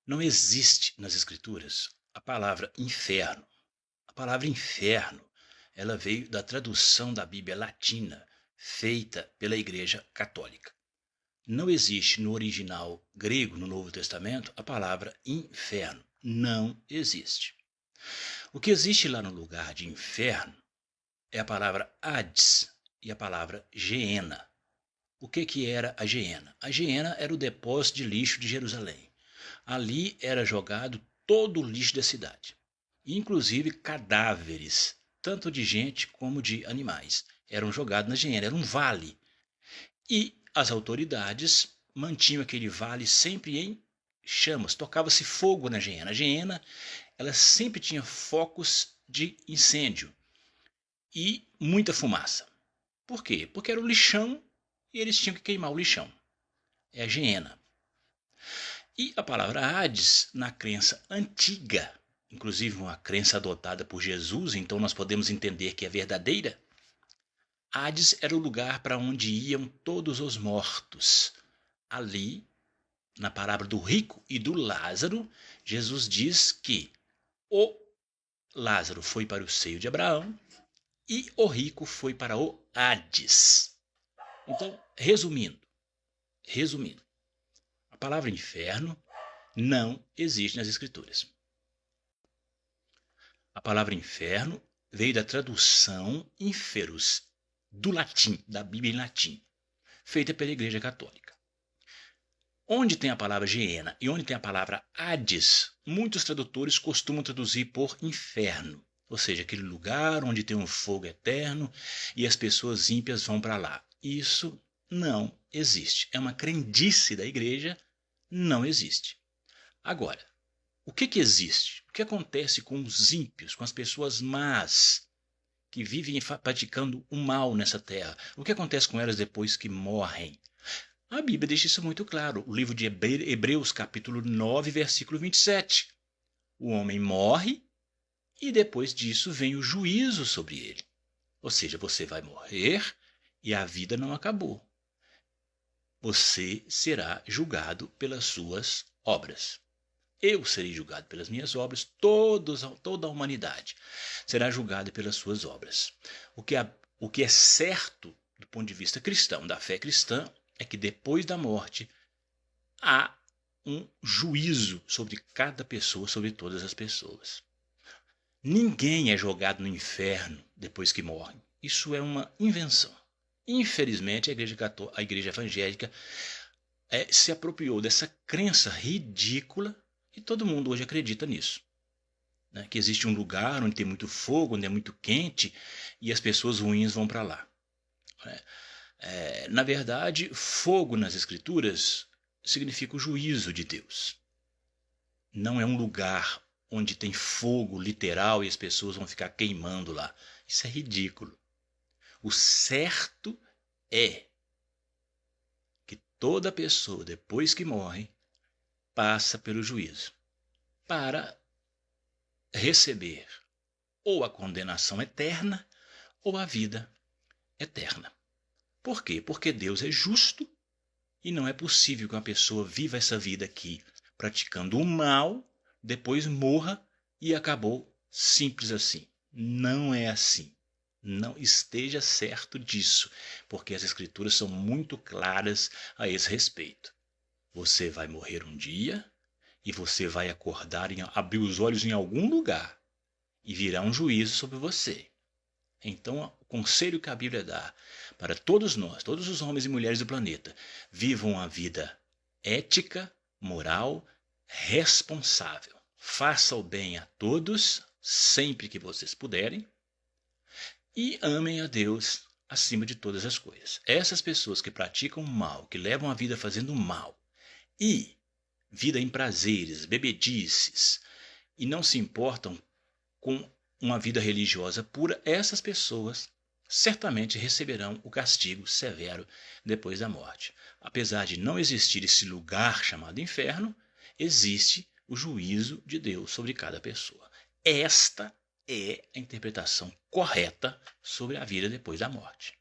Não existe nas Escrituras a palavra inferno. A palavra inferno, ela veio da tradução da Bíblia latina feita pela Igreja Católica. Não existe no original grego, no Novo Testamento, a palavra inferno. Não existe. O que existe lá no lugar de inferno é a palavra Hades e a palavra Geena. O que era a Geena? A Geena era o depósito de lixo de Jerusalém. Ali era jogado todo o lixo da cidade, inclusive cadáveres, tanto de gente como de animais, eram jogados na Geena, era um vale. E as autoridades mantinham aquele vale sempre em chamas, tocava-se fogo na Geena. A Geena, ela sempre tinha focos de incêndio e muita fumaça. Por quê? Porque era o lixão e eles tinham que queimar o lixão. É a Geena. E a palavra Hades, na crença antiga, inclusive uma crença adotada por Jesus, então nós podemos entender que é verdadeira, Hades era o lugar para onde iam todos os mortos. Ali, na parábola do rico e do Lázaro, Jesus diz que o Lázaro foi para o seio de Abraão e o rico foi para o Hades. Então, resumindo, a palavra inferno não existe nas Escrituras. A palavra inferno veio da tradução inferus, do latim, da Bíblia em latim, feita pela Igreja Católica. Onde tem a palavra Geena e onde tem a palavra Hades, muitos tradutores costumam traduzir por inferno, ou seja, aquele lugar onde tem um fogo eterno e as pessoas ímpias vão para lá. Isso não existe. É uma crendice da igreja, não existe. Agora, o que existe? O que acontece com os ímpios, com as pessoas más, que vivem praticando o mal nessa terra? O que acontece com elas depois que morrem? A Bíblia deixa isso muito claro. O livro de Hebreus, capítulo 9, versículo 27. O homem morre e depois disso vem o juízo sobre ele. Ou seja, você vai morrer e a vida não acabou. Você será julgado pelas suas obras. Eu serei julgado pelas minhas obras, toda a humanidade será julgada pelas suas obras. O que é certo do ponto de vista cristão, da fé cristã, é que depois da morte há um juízo sobre cada pessoa, sobre todas as pessoas. Ninguém é jogado no inferno depois que morre. Isso é uma invenção. Infelizmente, a igreja evangélica se apropriou dessa crença ridícula e todo mundo hoje acredita nisso. Né? Que existe um lugar onde tem muito fogo, onde é muito quente e as pessoas ruins vão para lá. Né? Na verdade, fogo nas Escrituras significa o juízo de Deus. Não é um lugar onde tem fogo literal e as pessoas vão ficar queimando lá. Isso é ridículo. O certo é que toda pessoa, depois que morre, passa pelo juízo para receber ou a condenação eterna ou a vida eterna. Por quê? Porque Deus é justo e não é possível que uma pessoa viva essa vida aqui praticando o mal, depois morra e acabou simples assim. Não é assim. Não esteja certo disso, porque as Escrituras são muito claras a esse respeito. Você vai morrer um dia e você vai acordar, abrir os olhos em algum lugar e virá um juízo sobre você. Então, o conselho que a Bíblia dá para todos nós, todos os homens e mulheres do planeta, vivam a vida ética, moral, responsável. Faça o bem a todos, sempre que vocês puderem, e amem a Deus acima de todas as coisas. Essas pessoas que praticam o mal, que levam a vida fazendo mal, e vida em prazeres, bebedices, e não se importam com uma vida religiosa pura, essas pessoas certamente receberão o castigo severo depois da morte. Apesar de não existir esse lugar chamado inferno, existe o juízo de Deus sobre cada pessoa. Esta é a interpretação correta sobre a vida depois da morte.